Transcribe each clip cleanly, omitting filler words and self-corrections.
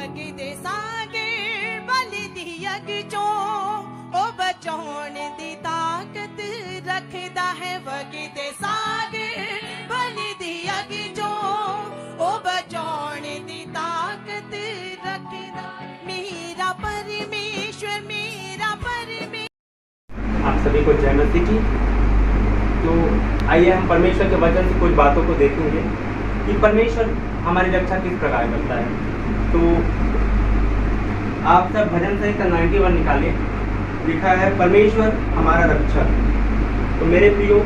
वगदे सागे बलि दियग चो ओ बचाउण दी ताकत रखदा है वगदे सागे बलि दियग चो ओ बचाउण दी ताकत रखदा मेरा परमेश्वर आप सभी को जय मसीह की। तो आइए हम परमेश्वर के वचन से कुछ बातों को देखेंगे कि परमेश्वर हमारी रक्षा किस प्रकार करता है। तो आप सब भजन संहिता 91 निकालिए। लिखा है परमेश्वर हमारा रक्षक। तो मेरे प्रियो,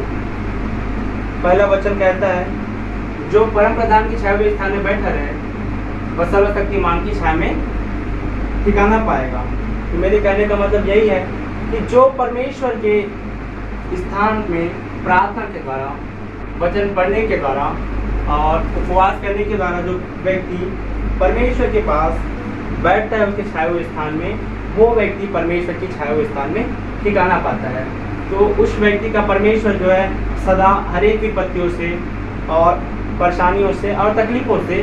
पहला वचन कहता है जो परम प्रधान की छाया हुए स्थान में बैठा रहे वह सर्वशक्तिमान की छाया में ठिकाना पाएगा। तो मेरे कहने का मतलब यही है कि जो परमेश्वर के स्थान में प्रार्थना के द्वारा, वचन पढ़ने के द्वारा और उपवास करने के द्वारा जो व्यक्ति परमेश्वर के पास बैठता है उसके छाए हुए स्थान में, वो व्यक्ति परमेश्वर की छाए हुए स्थान में ठिकाना पाता है। तो उस व्यक्ति का परमेश्वर जो है सदा हर एक विपत्तियों से और परेशानियों से और तकलीफों से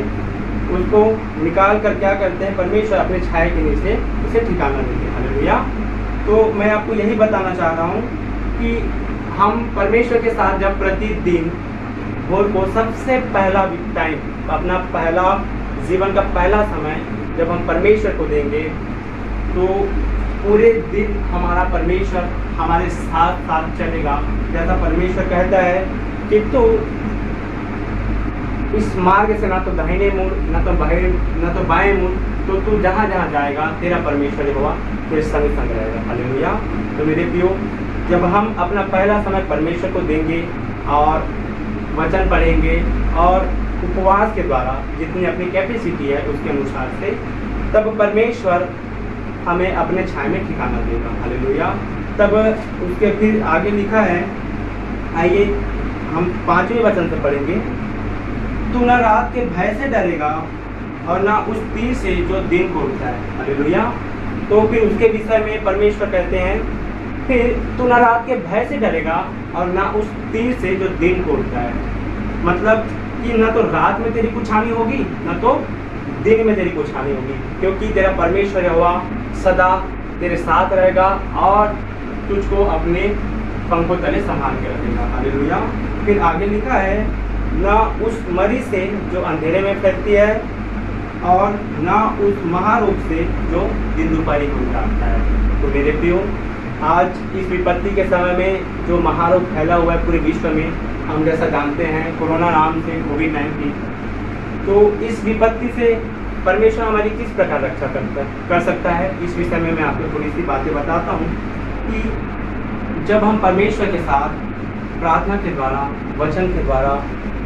उसको निकाल कर क्या करते हैं, परमेश्वर अपने छाए के नीचे उसे ठिकाना देते हैं। हालेलुया। तो मैं आपको यही बताना चाह रहा हूँ कि हम परमेश्वर के साथ जब प्रतिदिन भोर को सबसे पहला टाइम, अपना पहला जीवन का पहला समय जब हम परमेश्वर को देंगे तो पूरे दिन हमारा परमेश्वर हमारे साथ साथ चलेगा। जैसा परमेश्वर कहता है कि तू इस मार्ग से ना तो दाहिने मुड़ ना तो बाएं मुड़, तो तू जहाँ जहाँ जाएगा तेरा परमेश्वर यहोवा तेरे संग संग रहेगा। हालेलुया। तो मेरे प्रियो, जब हम अपना पहला समय परमेश्वर को देंगे और वचन पढ़ेंगे और उपवास के द्वारा जितनी अपनी कैपेसिटी है उसके अनुसार से, तब परमेश्वर हमें अपने छाए में ठिकाना देगा। हालेलुया। तब उसके फिर आगे लिखा है, आइए हम 5वें वचन से पढ़ेंगे। तू न रात के भय से डरेगा और ना उस तीर से जो दिन को उठता है। हालेलुया। तो फिर उसके विषय में परमेश्वर कहते हैं, फिर तू न रात के भय से डरेगा और ना उस तीर से जो दिन को उठता है। मतलब कि न तो रात में तेरी कुछ हानि होगी न तो दिन में तेरी कुछ हानि होगी, क्योंकि तेरा परमेश्वर यहोवा सदा तेरे साथ रहेगा और तुझको अपने पंखों तले संभाल के रखेगा। हालेलुया। फिर आगे लिखा है, ना उस मरी से जो अंधेरे में फैलती है और ना उस महारोग से जो दिन दोपहरी को उठाता है। तो मेरे प्रियो, आज इस विपत्ति के समय में जो महारोग फैला हुआ है पूरे विश्व में, हम जैसा जानते हैं कोरोना नाम से कोविड-19, तो इस विपत्ति से परमेश्वर हमारी किस प्रकार रक्षा कर सकता है, इस विषय में मैं आपको थोड़ी सी बातें बताता हूँ कि जब हम परमेश्वर के साथ प्रार्थना के द्वारा, वचन के द्वारा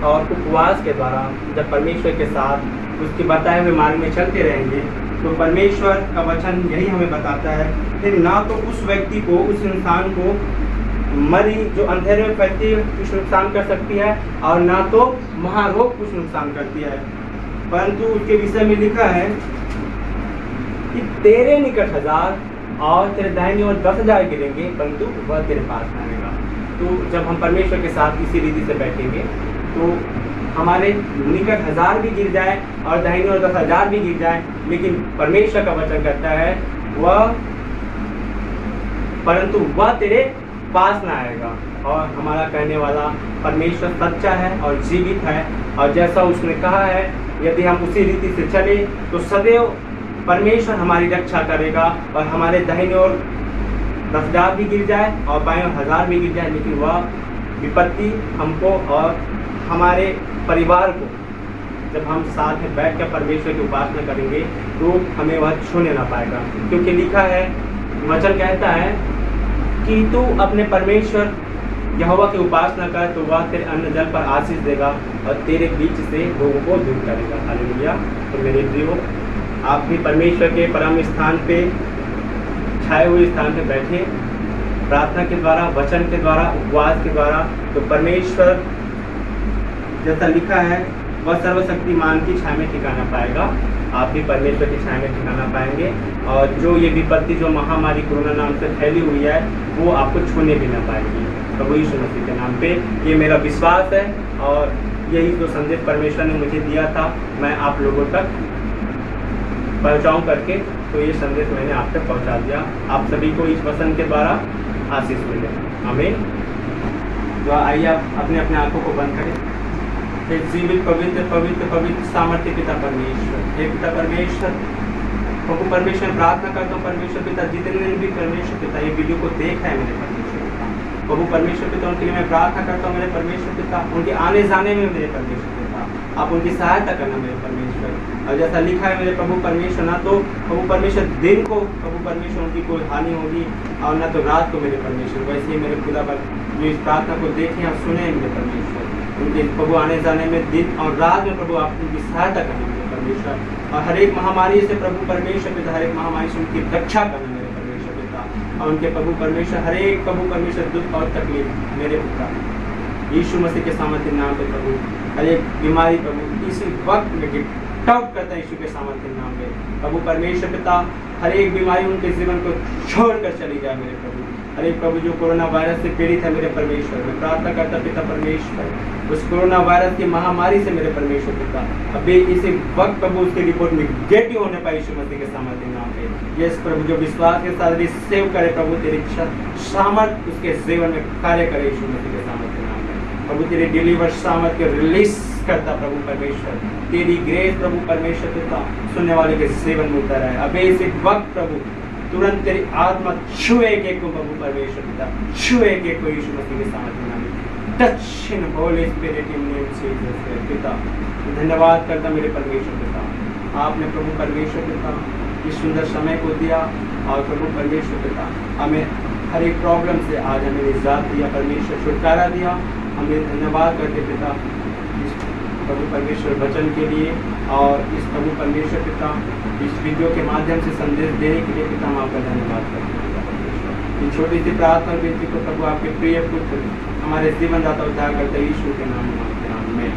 और उपवास के द्वारा जब परमेश्वर के साथ उसके बताए हुए मार्ग में चलते रहेंगे, तो परमेश्वर का वचन यही हमें बताता है, फिर ना तो उस व्यक्ति को, उस इंसान को मरी जो अंधेरे में फैलती है कुछ नुकसान कर सकती है और ना तो महारोग कुछ नुकसान करती है। परंतु उसके विषय में लिखा है कि तेरे निकट 1000 और तेरे दाहिनी ओर 10,000 गिरेंगे परंतु वह तेरे पास न आएगा। तो जब हम परमेश्वर के साथ इसी रीति से बैठेंगे तो हमारे निकट 1000 भी गिर जाए और दाहिनी ओर 10,000 भी गिर जाए, लेकिन परमेश्वर का वचन कहता है परंतु वह तेरे पास ना आएगा। और हमारा कहने वाला परमेश्वर सच्चा है और जीवित है, और जैसा उसने कहा है यदि हम उसी रीति से चले तो सदैव परमेश्वर हमारी रक्षा करेगा और हमारे दाहिने ओर 10,000 भी गिर जाए और बाएं ओर 1000 भी गिर जाए, लेकिन वह विपत्ति हमको और हमारे परिवार को, जब हम साथ में बैठ कर परमेश्वर की उपासना करेंगे तो हमें वह छूने ना पाएगा। क्योंकि लिखा है, वचन कहता है कि तू अपने परमेश्वर यहोवा की उपासना कर तो वह तेरे अन्न जल पर आशीष देगा और तेरे बीच से रोगों को दूर करेगा। हालेलुया। तो मेरे प्रियो, आप भी परमेश्वर के परम स्थान पे, छाए हुए स्थान पे बैठे, प्रार्थना के द्वारा, वचन के द्वारा, उपवास के द्वारा, तो परमेश्वर जैसा लिखा है वह सर्वशक्तिमान की छाया में ठिकाना पाएगा। आप भी परमेश्वर की छाया में ठिकाना पाएंगे और जो ये विपत्ति, जो महामारी कोरोना नाम से फैली हुई है, वो आपको छूने भी ना पाएगी। प्रभु यीशु मसीह के नाम पे ये मेरा विश्वास है और यही जो संदेश परमेश्वर ने मुझे दिया था मैं आप लोगों तक पहुँचाऊँ करके, तो ये संदेश मैंने आप तक पहुँचा दिया। आप सभी को इस वचन के द्वारा आशीष मिले। आमीन। तो आइए आप अपने अपने आंखों को बंद करें। हे जीवित पवित्र पवित्र पवित्र सामर्थ्य पिता परमेश्वर, हे पिता परमेश्वर, प्रभु परमेश्वर प्रार्थना करता हूँ परमेश्वर पिता, जितने भी परमेश्वर पिता ये वीडियो को देख रहे हैं मेरे परमेश्वर पिता, प्रभु परमेश्वर पिता उनके लिए मैं प्रार्थना करता हूँ मेरे परमेश्वर पिता, उनके आने जाने में मेरे परमेश्वर पिता आप उनकी सहायता करना मेरे परमेश्वर। और जैसा लिखा है मेरे प्रभु परमेश्वर, ना तो प्रभु परमेश्वर दिन को प्रभु परमेश्वर उनकी कोई हानि होगी और ना तो रात को मेरे परमेश्वर। वैसे ही मेरे खुदा पर जो इस प्रार्थना को देखें और सुने मेरे परमेश्वर, उनके प्रभु आने जाने में दिन और रात में प्रभु आप उनकी सहायता करना मेरे परमेश्वर। और हर एक महामारी से प्रभु परमेश्वर पिता, हर एक महामारी से उनकी रक्षा करना मेरे परमेश्वर पिता। और उनके प्रभु परमेश्वर हर एक प्रभु परमेश्वर दुख और तकलीफ मेरे पिता यीशु मसीह के सामर्थ्य नाम पे प्रभु हर एक बीमारी प्रभु इसी वक्त में गिफ्ट आउट करता है यीशु के सामर्थ्य नाम में प्रभु परमेश्वर पिता। हर एक बीमारी उनके जीवन को छोड़कर चली जाए मेरे प्रभु। हर एक प्रभु जो कोरोना वायरस से पीड़ित है मेरे परमेश्वर, मैं प्रार्थना करता पिता परमेश्वर उस कोरोना वायरस की महामारी से मेरे परमेश्वर पिता अभी इसी वक्त प्रभु उसकी रिपोर्ट निगेटिव होने पाए यीशु मसीह के सामर्थ्य नाम पे। यस प्रभु जो विश्वास के साथ रिसीव करे प्रभु तेरी सामर्थ उसके जीवन में कार्य करे यीशु मसीह के सामर्थ्य नाम में। प्रभु तेरे डिलीवर सामर्थ के रिलीज करता प्रभु परमेश्वर, तेरी ग्रेस प्रभु परमेश्वर पिता सुनने वाले के जीवन में उतर है अभी इसी वक्त प्रभु। तुरंत तेरी आत्मा छुए के को प्रभु परमेश्वर पिता, छुए के को यीशु मसीह के सामर्थ्य नाम में। Touch in Holi spirit in name Jesus पिता। धन्यवाद करता मेरे परमेश्वर पिता, आपने प्रभु परमेश्वर पिता इस सुंदर समय को दिया और प्रभु परमेश्वर पिता हमें हर एक प्रॉब्लम से आज हमें निजात दिया परमेश्वर, छुटकारा दिया। हमें धन्यवाद करते पिता इस प्रभु परमेश्वर वचन के लिए और इस प्रभु परमेश्वर पिता इस वीडियो के माध्यम से संदेश देने के लिए पिता हम आपका धन्यवाद करते हैं परमेश्वर। इन छोटी सी प्रार्थना विनती को प्रभु आपके प्रिय पुत्र हमारे जीवन दाता उद्धार करते यीशु के नाम में।